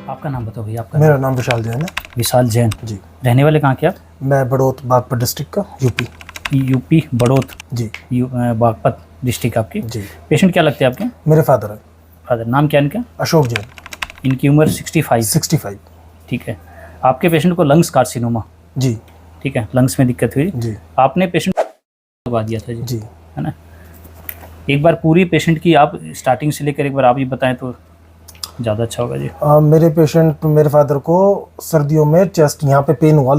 आपका नाम बताओ भैया। आपका मेरा नाम विशाल जैन है। विशाल जैन जी। रहने वाले कहाँ के आप? मैं बड़ौत बागपत डिस्ट्रिक्ट का, यूपी। यूपी बड़ौत जी। बागपत डिस्ट्रिक्ट आपकी। जी। पेशेंट क्या लगते हैं आपके? मेरे फादर है। फादर नाम क्या है इनका? अशोक जैन। इनकी उम्र 65। 65। ठीक है। आपके पेशेंट को लंग्स कार्सिनोमा, जी। ठीक है, लंग्स में दिक्कत हुई, जी। आपने पेशेंट लगा दिया था जी, जी। है ना? एक बार पूरी पेशेंट की आप स्टार्टिंग से लेकर एक बार आप ही बताएं तो ज़्यादा अच्छा होगा जी। मेरे फादर को सर्दियों में चेस्ट, यहाँ पे पेन हुआ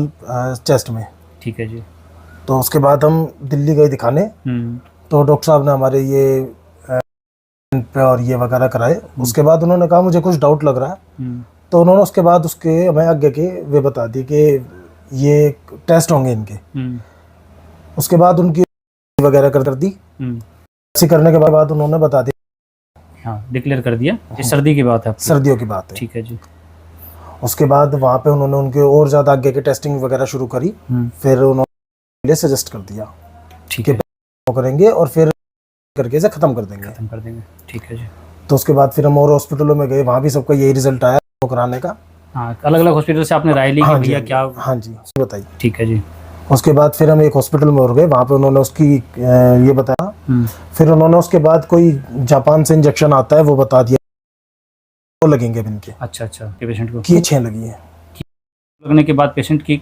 चेस्ट में। ठीक है जी। तो उसके बाद हम दिल्ली गए दिखाने, तो डॉक्टर साहब ने हमारे ये पे और ये वगैरह कराए। उसके बाद उन्होंने कहा मुझे कुछ डाउट लग रहा है, तो उन्होंने उसके बाद उसके हमें आगे के वे बता दी कि ये टेस्ट होंगे इनके। उसके बाद उनकी वगैरह कर दी। ऐसे करने के बाद उन्होंने बता दिया, हाँ, डिक्लेयर कर दिया। ये सर्दी की बात है आपकी? सर्दियों की बात है। ठीक है जी। उसके बाद वहाँ पे उन्होंने उनके और ज़्यादा आगे की टेस्टिंग वगैरह शुरू करी। फिर उन्होंने सजेस्ट कर दिया, ठीक है, करेंगे और फिर करके इसे ख़त्म कर देंगे। ठीक है जी। तो उसके बाद फिर हम और हॉस्पिटलों में गए, वहाँ भी सबका यही रिजल्ट आया कराने का। हाँ, अलग अलग हॉस्पिटल से आपने राय ली कि भैया क्या? हाँ जी, बताइए। ठीक है जी। उसके बाद फिर हम एक हॉस्पिटल में और गए, वहाँ पे उन्होंने उसकी ये बताया। फिर उन्होंने उसके बाद कोई जापान से इंजेक्शन आता है वो बता दिया, वो लगेंगे अब इनके। अच्छा अच्छा, के पेशेंट को की 6 लगी है। लगने के बाद पेशेंट की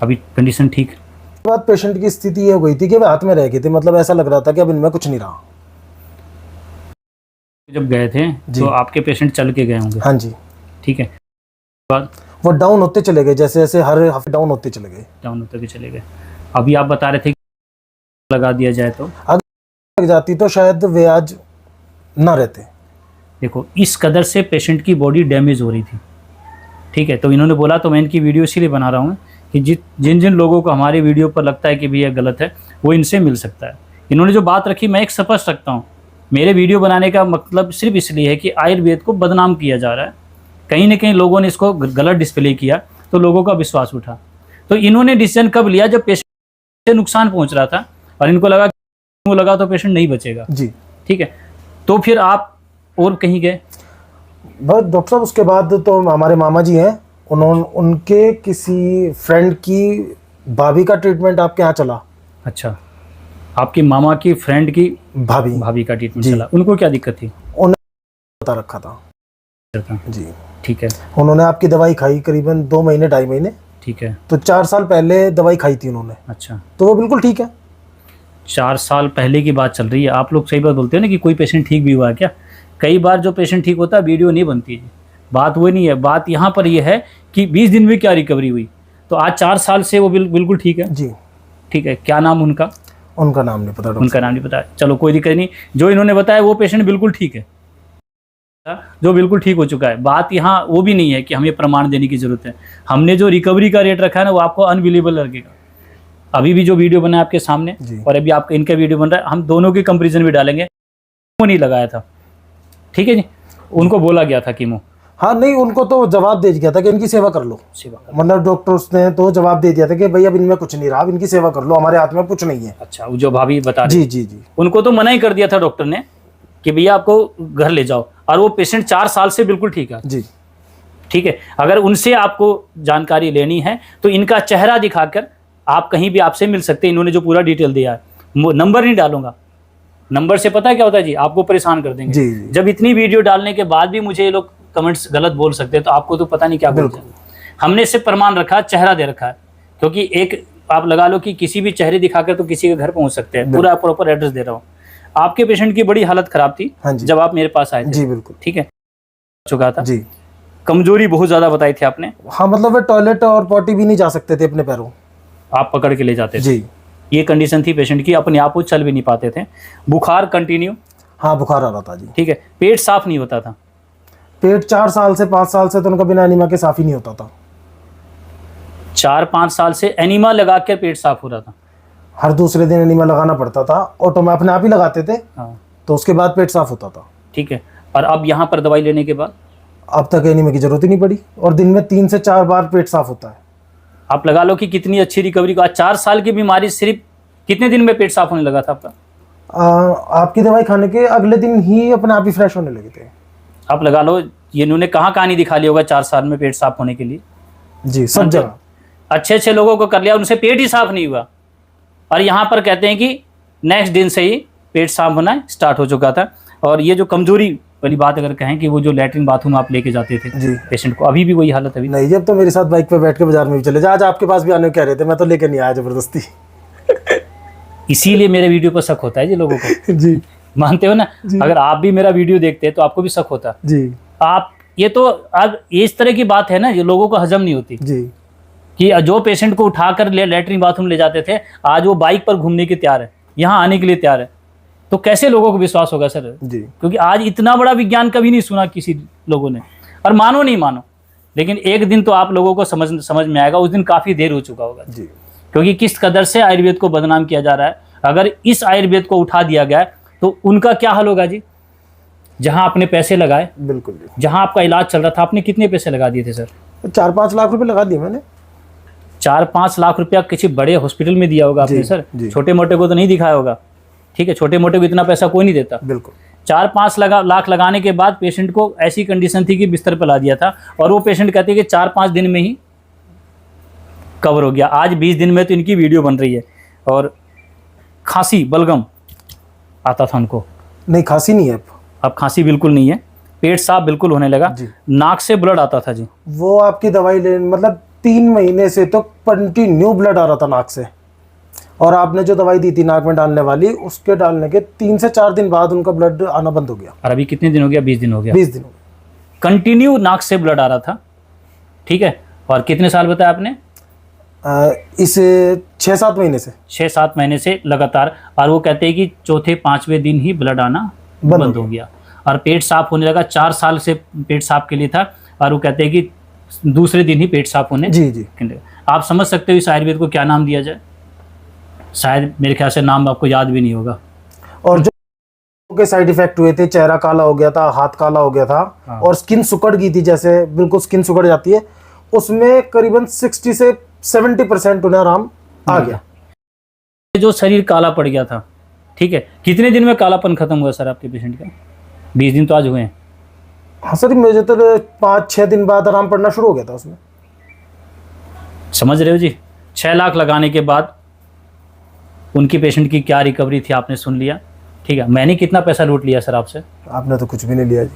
अभी कंडीशन ठीक? बाद पेशेंट की स्थिति ये हो गई थी कि वे हाथ में रह गए थे, मतलब ऐसा लग रहा था कि अब इनमें कुछ नहीं रहा। जब गए थे तो आपके पेशेंट चल के गए होंगे? हाँ जी। ठीक है। बाद वो डाउन होते चले गए, जैसे जैसे हर हफ्ते डाउन होते चले गए। चले गए। अभी आप बता रहे थे कि लगा दिया जाए तो अगर लग जाती तो शायद वे आज ना रहते। देखो, इस कदर से पेशेंट की बॉडी डैमेज हो रही थी। ठीक है, तो इन्होंने बोला, तो मैं इनकी वीडियो इसीलिए बना रहा हूँ कि जिन जिन लोगों को हमारे वीडियो पर लगता है कि भी यह गलत है, वो इनसे मिल सकता है। इन्होंने जो बात रखी, मैं एक स्पष्ट रखता हूँ, मेरे वीडियो बनाने का मतलब सिर्फ इसलिए है कि आयुर्वेद को बदनाम किया जा रहा है। कहीं ना कहीं लोगों ने इसको गलत डिस्प्ले किया तो लोगों का विश्वास उठा। तो इन्होंने डिसीजन कब लिया? जब पेशेंट से नुकसान पहुंच रहा था और इनको लगा तो पेशेंट नहीं बचेगा जी। ठीक है, तो फिर आप और कहीं गए? बस डॉक्टर साहब, उसके बाद तो हमारे मामा जी हैं, उनके किसी फ्रेंड की भाभी का ट्रीटमेंट आपके यहाँ चला। अच्छा, आपकी मामा की फ्रेंड की भाभी का ट्रीटमेंट चला। उनको क्या दिक्कत थी? उन्होंने बता रखा था जी। ठीक है। उन्होंने आपकी दवाई खाई करीबन 2 महीने 2.5 महीने। ठीक है। तो 4 साल पहले दवाई खाई थी उन्होंने। अच्छा, तो वो बिल्कुल ठीक है। 4 साल पहले की बात चल रही है। आप लोग सही बात बोलते हैं ना कि कोई पेशेंट ठीक भी हुआ है क्या? कई बार जो पेशेंट ठीक होता है वीडियो नहीं बनती है। बात वो नहीं है, बात यहाँ पर ये है कि 20 दिन में क्या रिकवरी हुई। तो आज 4 साल से वो बिल्कुल ठीक है जी। ठीक है। क्या नाम उनका? उनका नाम नहीं पता। उनका नाम नहीं पता, चलो कोई दिक्कत नहीं। जो इन्होंने बताया वो पेशेंट बिल्कुल ठीक है, जो बिल्कुल ठीक हो चुका है। बात यहाँ वो भी नहीं है कि हमें प्रमाण देने की जरूरत है। हमने जो रिकवरी का रेट रखा है ना, वो आपको अनबिलीवेबल लगेगा। अभी भी जो वीडियो बना है आपके सामने और अभी आपका इनका वीडियो बन रहा है, हम दोनों की कंपेरिजन भी डालेंगे। वो नहीं लगाया था, ठीक है जी। उनको बोला गया था कीमो। हाँ नहीं, उनको तो जवाब दे दिया था कि इनकी सेवा कर लो। मतलब डॉक्टर्स ने तो जवाब दे दिया था कि भाई अब इनमें कुछ नहीं रहा, इनकी सेवा कर लो, हमारे हाथ में कुछ नहीं है। अच्छा, वो जो भाभी बता जी जी जी, उनको तो मना ही कर दिया था डॉक्टर ने कि भैया आपको घर ले जाओ। और वो पेशेंट 4 साल से बिल्कुल ठीक है जी। ठीक है। अगर उनसे आपको जानकारी लेनी है तो इनका चेहरा दिखाकर आप कहीं भी आपसे मिल सकते हैं। इन्होंने जो पूरा डिटेल दिया है, नंबर नहीं डालूंगा। नंबर से पता है क्या होता है जी, आपको परेशान कर देंगे जी। जब इतनी वीडियो डालने के बाद भी मुझे ये लोग कमेंट्स गलत बोल सकते हैं, तो आपको तो पता नहीं क्या बोलते हैं। हमने सिर्फ प्रमाण रखा, चेहरा दे रखा है, क्योंकि एक आप लगा लो कि किसी भी चेहरे दिखाकर तो किसी के घर पहुंच सकते हैं। पूरा प्रॉपर एड्रेस दे रहा हूँ। आपके पेशेंट की बड़ी हालत खराब थी जब आप मेरे पास आए थे। जी बिल्कुल। ठीक है, चुका था जी। कमजोरी बहुत ज्यादा बताई थी आपने। हाँ, मतलब वे टॉयलेट और पॉटी भी नहीं जा सकते थे अपने पैरों, आप पकड़ के ले जाते थे जी। ये कंडीशन थी पेशेंट की, अपने आप वो चल भी नहीं पाते थे। बुखार कंटिन्यू? हाँ, बुखार आ रहा था जी। ठीक है। पेट साफ नहीं होता था? पेट 4 साल से 5 साल से तो उनका बिना एनीमा के साफ ही नहीं होता था। 4-5 साल से एनीमा लगा कर पेट साफ हो रहा था? हर दूसरे दिन एनीमा लगाना पड़ता था, ऑटो में अपने आप ही लगाते थे। हाँ। तो उसके बाद पेट साफ होता था। ठीक है। और अब यहाँ पर दवाई लेने के बाद अब तक एनीमा की जरूरत ही नहीं पड़ी और दिन में 3 से 4 बार पेट साफ होता है। आप लगा लो कि कितनी अच्छी रिकवरी का। 4 साल की बीमारी सिर्फ कितने दिन में पेट साफ होने लगा था आपका? आपकी दवाई खाने के अगले दिन ही अपने आप ही फ्रेश होने लगे थे। आप लगा लो ये इन्होंने कहाँ कहानी दिखा लिया होगा 4 साल में पेट साफ होने के लिए? जी, सब जगह अच्छे अच्छे लोगों को कर लिया, उनसे पेट ही साफ नहीं हुआ, और यहाँ पर कहते हैं कि नेक्स्ट दिन से ही पेट साफ होना स्टार्ट हो चुका था। और ये जो कमजोरी वाली बात अगर कहें कि वो जो लैट्रिन बाथरूम आप लेके जाते थे जी पेशेंट को, अभी भी वही हालत है? अभी नहीं, जब तो मेरे साथ बाइक पे बैठ के बाजार में भी चले जा, आज आपके पास भी आने को कह रहे थे, मैं तो लेके नहीं आया जबरदस्ती। इसीलिए मेरे वीडियो पर शक होता है जी लोगों को। जी, मानते हो ना? अगर आप भी मेरा वीडियो देखते हैं तो आपको भी शक होता। जी, आप ये तो अब इस तरह की बात है ना जो लोगों को हजम नहीं होती, जी, कि जो पेशेंट को उठाकर लैट्रिन बाथरूम ले जाते थे, आज वो बाइक पर घूमने के तैयार है, यहाँ आने के लिए तैयार है, तो कैसे लोगों को विश्वास होगा सर? जी, क्योंकि आज इतना बड़ा विज्ञान कभी नहीं सुना किसी लोगों ने, और मानो नहीं मानो, लेकिन एक दिन तो आप लोगों को समझ में आएगा, उस दिन काफ़ी देर हो चुका होगा। जी, क्योंकि किस कदर से आयुर्वेद को बदनाम किया जा रहा है। अगर इस आयुर्वेद को उठा दिया गया तो उनका क्या हाल होगा जी? जहां आपने पैसे लगाए, बिल्कुल जी, जहां आपका इलाज चल रहा था, आपने कितने पैसे लगा दिए थे सर? 4-5 लाख रुपए लगा दिए मैंने। 4-5 लाख रुपया किसी बड़े हॉस्पिटल में दिया होगा आपने जी, सर, जी। छोटे मोटे को तो नहीं दिखाया होगा। ठीक है, छोटे मोटे को इतना पैसा कोई नहीं देता। बिल्कुल 4-5 लाख लगाने के बाद पेशेंट को ऐसी कंडीशन थी कि बिस्तर पर ला दिया था, और वो पेशेंट कहते हैं कि 4-5 दिन में ही कवर हो गया। आज 20 दिन में तो इनकी वीडियो बन रही है, और खांसी बलगम आता था उनको। नहीं, खांसी नहीं है अब खांसी बिल्कुल नहीं है, पेट साफ बिल्कुल होने लगा, जी। नाक से ब्लड आता था जी। वो आपकी दवाई ले मतलब 3 महीने से तो कंटिन्यू ब्लड आ रहा था नाक से, और आपने जो दवाई दी थी नाक में डालने वाली, उसके डालने के 3 से 4 दिन बाद उनका ब्लड आना बंद हो गया। और अभी कितने दिन हो गया? 20 दिन हो गया। 20 दिन हो गए। कंटिन्यू नाक से ब्लड आ रहा था। ठीक है, और कितने साल बताया आपने? इस 6-7 महीने से 6-7 महीने से लगातार। और वो कहते हैं कि चौथे 5वें दिन ही ब्लड आना बंद हो गया, और पेट साफ होने लगा। 4 साल से पेट साफ के लिए था, और वो कहते हैं कि दूसरे दिन ही पेट साफ होने। जी, जी, आप समझ सकते हो इस आयुर्वेद को क्या नाम दिया जाए? शायद मेरे ख्याल से नाम आपको याद भी नहीं होगा। और जो के साइड इफेक्ट हुए थे, चेहरा काला हो गया था, हाथ काला हो गया था, हाँ। और स्किन सुकड़ गई थी, जैसे बिल्कुल स्किन सुकड़ जाती है, उसमें करीबन 60 से 70% उन्हें आराम आ गया। जो शरीर काला पड़ गया था, ठीक है, कितने दिन में कालापन खत्म हुआ सर आपके पेशेंट का? 20 दिन तो आज हुए हैं। हाँ सर, मुझे तो 5-6 दिन बाद आराम पड़ना शुरू हो गया था उसमें। समझ रहे हो जी? 6 लाख लगाने के बाद उनकी पेशेंट की क्या रिकवरी थी आपने सुन लिया। ठीक है, मैंने कितना पैसा लूट लिया सर आपसे? आपने तो कुछ भी नहीं लिया जी,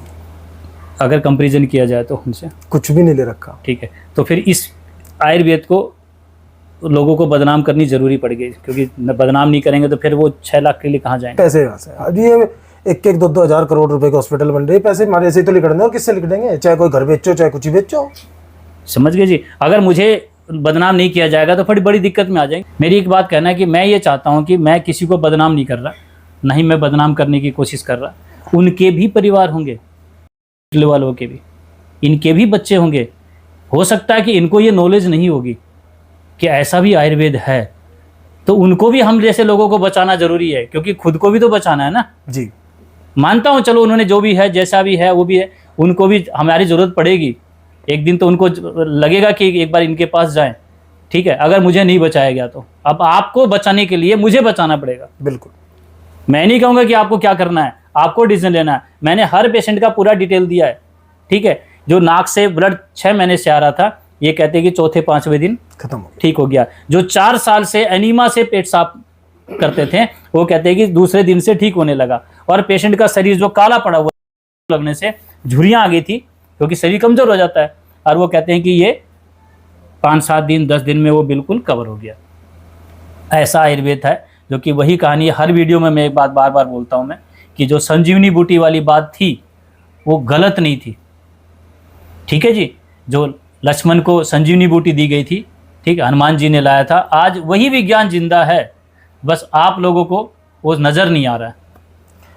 अगर कंपैरिजन किया जाए तो उनसे कुछ भी नहीं ले रखा। ठीक है, तो फिर इस आयुर्वेद को लोगों को बदनाम करनी जरूरी पड़ गई, क्योंकि बदनाम नहीं करेंगे तो फिर वो 6 लाख के लिए कहाँ जाएंगे? पैसे यहाँ से अब ये 1-2 हज़ार करोड़ रुपए के हॉस्पिटल बन रहे हैं, पैसे हमारे ऐसे ही तो लिख देंगे, और किससे लिख देंगे? चाहे कोई घर बेचो, चाहे कुछ ही बेचो। समझ गए जी? अगर मुझे बदनाम नहीं किया जाएगा तो बड़ी बड़ी दिक्कत में आ जाएंगे। मेरी एक बात कहना है कि मैं ये चाहता हूँ कि मैं किसी को बदनाम नहीं कर रहा, नहीं मैं बदनाम करने की कोशिश कर रहा। उनके भी परिवार होंगे, वालों के भी, इनके भी बच्चे होंगे। हो सकता है कि इनको ये नॉलेज नहीं होगी कि ऐसा भी आयुर्वेद है, तो उनको भी हम जैसे लोगों को बचाना जरूरी है, क्योंकि खुद को भी तो बचाना है ना। जी, मानता हूँ, चलो उन्होंने जो भी है, जैसा भी है वो भी है, उनको भी हमारी ज़रूरत पड़ेगी। एक दिन तो उनको लगेगा कि एक बार इनके पास जाएं। ठीक है, अगर मुझे नहीं बचाया गया तो अब आपको बचाने के लिए मुझे बचाना पड़ेगा। बिल्कुल। मैं नहीं कहूँगा कि आपको क्या करना है, आपको डिसीजन लेना है। मैंने हर पेशेंट का पूरा डिटेल दिया है। ठीक है, जो नाक से ब्लड 6 महीने से आ रहा था, ये कहते हैं कि चौथे 5वें दिन खत्म हो गया। ठीक हो गया। जो 4 साल से एनीमा से पेट साफ करते थे, वो कहते हैं कि दूसरे दिन से ठीक होने लगा। और पेशेंट का शरीर जो काला पड़ा हुआ लगने से झुर्रियाँ आ गई थी, क्योंकि शरीर कमज़ोर हो जाता है, और वो कहते हैं कि ये 5-7 दिन 10 दिन में वो बिल्कुल कवर हो गया। ऐसा आयुर्वेद है, जो कि वही कहानी हर वीडियो में मैं एक बात बार बार बोलता हूँ मैं, कि जो संजीवनी बूटी वाली बात थी वो गलत नहीं थी। ठीक है जी, जो लक्ष्मण को संजीवनी बूटी दी गई थी, ठीक है, हनुमान जी ने लाया था, आज वही विज्ञान जिंदा है, बस आप लोगों को वो नज़र नहीं आ रहा है।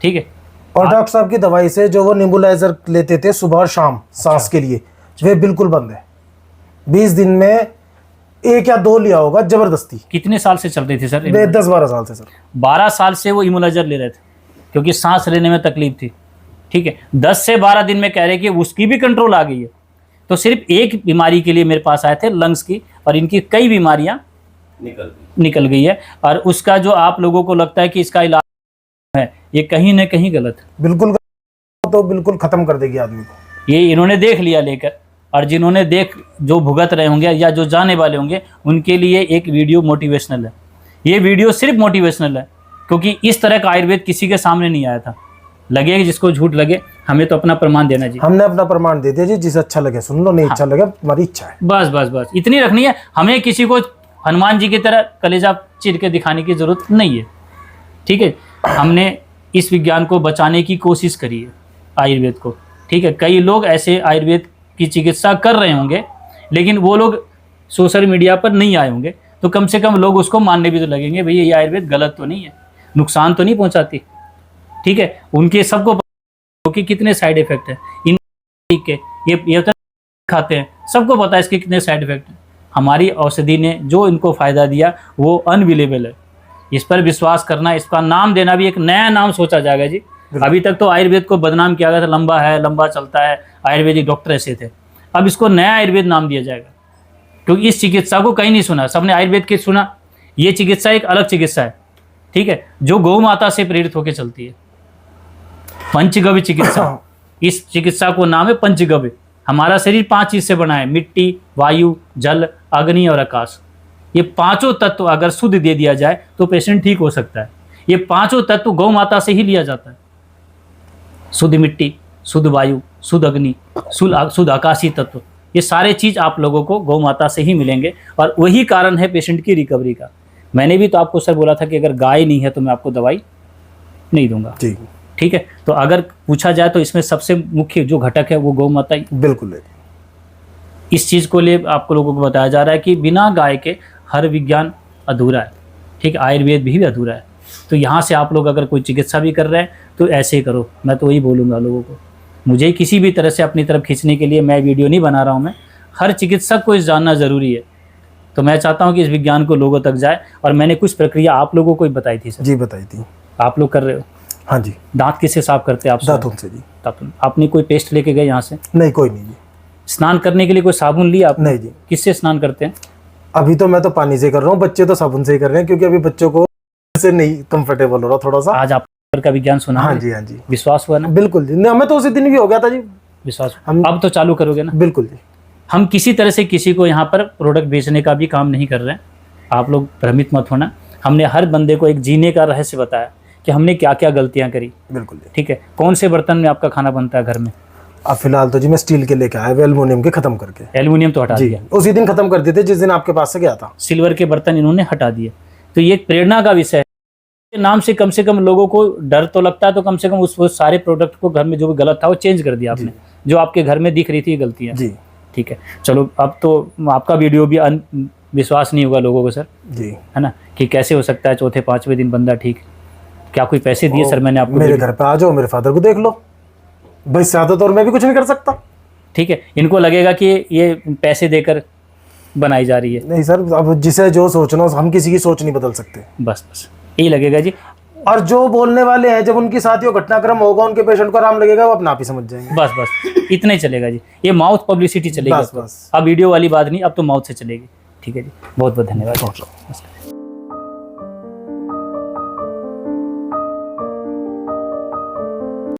ठीक है, और डॉक्टर साहब की दवाई से जो वो निबुलाइजर लेते थे सुबह और शाम सांस के लिए, वे बिल्कुल बंद है। 20 दिन में 1 या 2 लिया होगा जबरदस्ती। कितने साल से चल रही थी सर? 10-12 साल से सर। 12 साल से वो इम्यूलाइजर ले रहे थे, क्योंकि सांस लेने में तकलीफ थी। ठीक है, 10 से 12 दिन में कह रहे कि उसकी भी कंट्रोल आ गई है। तो सिर्फ एक बीमारी के लिए मेरे पास आए थे, लंग्स की, और इनकी कई बीमारियां निकल गई है। और उसका जो आप लोगों को लगता है कि इसका इलाज है, ये कहीं ना कहीं गलत है। बिल्कुल, तो बिल्कुल खत्म कर देगी आदमी को। ये इन्होंने देख लिया लेकर, और जिन्होंने जो भुगत रहे होंगे या जो जाने वाले होंगे उनके लिए एक वीडियो मोटिवेशनल है। ये वीडियो सिर्फ मोटिवेशनल है, क्योंकि इस तरह का आयुर्वेद किसी के सामने नहीं आया था। लगे जिसको झूठ लगे, हमें तो अपना प्रमाण देना जी। हमने अपना प्रमाण दे दिया जी, जिसे अच्छा लगे सुन लो, नहीं अच्छा लगे तुम्हारी इच्छा है। बस बस बस इतनी रखनी है। हमें किसी को हनुमान जी की तरह कलेजा चीर के दिखाने की जरूरत नहीं है, ठीक है। हमने इस विज्ञान को बचाने की कोशिश करी है, आयुर्वेद को, ठीक है। कई लोग ऐसे आयुर्वेद की चिकित्सा कर रहे होंगे, लेकिन वो लोग सोशल मीडिया पर नहीं आए होंगे, तो कम से कम लोग उसको मानने भी तो लगेंगे, भैया ये आयुर्वेद गलत तो नहीं है, नुकसान तो नहीं पहुंचाती, ठीक है। उनके सबको पता कि कितने साइड इफेक्ट है इन के, ये तो खाते हैं, सबको पता है इसके कितने साइड इफेक्ट हैं। हमारी औषधि ने जो इनको फ़ायदा दिया वो अनबिलीवेबल है। इस पर विश्वास करना, इसका नाम देना भी एक नया नाम सोचा जाएगा जी। अभी तक तो आयुर्वेद को बदनाम किया गया था, लंबा है, लंबा चलता है, आयुर्वेदिक डॉक्टर ऐसे थे। अब इसको नया आयुर्वेद नाम दिया जाएगा, क्योंकि इस चिकित्सा को कहीं नहीं सुना, सबने आयुर्वेद के सुना। ये चिकित्सा एक अलग चिकित्सा है, ठीक है, जो गौ माता से प्रेरित होकर चलती है, पंचगव्य चिकित्सा। इस चिकित्सा को नाम है पंचगव्य। हमारा शरीर 5 चीज से बना है, मिट्टी, वायु, जल, अग्नि और आकाश। ये पांचों तत्व अगर शुद्ध दे दिया जाए तो पेशेंट ठीक हो सकता है। ये पांचों तत्व गौ माता से ही लिया जाता है। शुद्ध मिट्टी, शुद्ध वायु, शुद्ध अग्नि, शुद्ध आकाशीय तत्व, ये सारे चीज आप लोगों को गौ माता से ही मिलेंगे, और वही कारण है पेशेंट की रिकवरी का। मैंने भी तो आपको सर बोला था कि अगर गाय नहीं है तो मैं आपको दवाई नहीं दूंगा, ठीक है। तो अगर पूछा जाए तो इसमें सबसे मुख्य जो घटक है वो गौ माता ही। बिल्कुल है। इस चीज़ को लिए आपको लोगों को बताया जा रहा है कि बिना गाय के हर विज्ञान अधूरा है, ठीक है, आयुर्वेद भी अधूरा है। तो यहाँ से आप लोग अगर कोई चिकित्सा भी कर रहे हैं तो ऐसे ही करो। मैं तो वही बोलूँगा लोगों को। मुझे किसी भी तरह से अपनी तरफ खींचने के लिए मैं वीडियो नहीं बना रहा हूँ, मैं हर चिकित्सक को इस जानना ज़रूरी है। तो मैं चाहता हूँ कि इस विज्ञान को लोगों तक जाए, और मैंने कुछ प्रक्रिया आप लोगों को ही बताई थी सर। जी बताई थी। आप लोग कर रहे हो? हाँ जी। दांत किससे साफ करते हैं आप? दांतों से जी। दांतों। आपने कोई पेस्ट लेके गए यहाँ से? नहीं, कोई नहीं जी। स्नान करने के लिए कोई साबुन लिया आप? नहीं जी। किससे स्नान करते हैं? अभी तो मैं तो पानी से कर रहा हूँ, बच्चे तो साबुन से ही कर रहे हैं, क्योंकि अभी बच्चों को से नहीं कंफर्टेबल हो रहा थोड़ा सा। आज आप का विज्ञान सुना? हाँ जी, हाँ जी। विश्वास हुआ ना? बिल्कुल जी, हमें तो उसी दिन भी हो गया था जी विश्वास। हम अब तो चालू करोगे ना? बिल्कुल जी। हम किसी तरह से किसी को यहाँ पर प्रोडक्ट बेचने का भी काम नहीं कर रहे हैं, आप लोग भ्रमित मत होना। हमने हर बंदे को एक जीने का रहस्य बताया कि हमने क्या क्या गलतियाँ करी। बिल्कुल, ठीक है। कौन से बर्तन में आपका खाना बनता है घर में? अब फिलहाल तो जी मैं स्टील के लेके आया, एल्युमिनियम के खत्म करके। एल्युमिनियम तो हटा दिया, उसी दिन खत्म कर दिए थे जिस दिन आपके पास से गया था। सिल्वर के बर्तन इन्होंने हटा दिए। तो ये प्रेरणा का विषय है। नाम से कम लोगों को डर तो लगता है, तो कम से कम उस सारे प्रोडक्ट को घर में जो भी गलत था वो चेंज कर दिया आपने, जो आपके घर में दिख रही थी गलतियाँ जी। ठीक है, चलो अब तो आपका वीडियो भी विश्वास नहीं होगा लोगों को सर जी, है ना, कि कैसे हो सकता है चौथे 5वें दिन बंदा ठीक। क्या कोई पैसे दिए सर मैंने आपको? मेरे घर पे आ जाओ, मेरे फादर को देख लो भाई, ज्यादा तो और मैं भी कुछ नहीं कर सकता। ठीक है, इनको लगेगा कि ये पैसे देकर बनाई जा रही है। नहीं सर, अब जिसे जो सोचना हो, हम किसी की सोच नहीं बदल सकते। बस बस यही लगेगा जी। और जो बोलने वाले हैं, जब उनके साथियों घटनाक्रम होगा, उनके पेशेंट को आराम लगेगा, वो अपना आप ही समझ जाएंगे। बस बस इतना ही चलेगा जी। ये माउथ पब्लिसिटी चलेगी बस बस। अब वीडियो वाली बात नहीं, अब तो माउथ से चलेगी। ठीक है जी, बहुत बहुत धन्यवाद।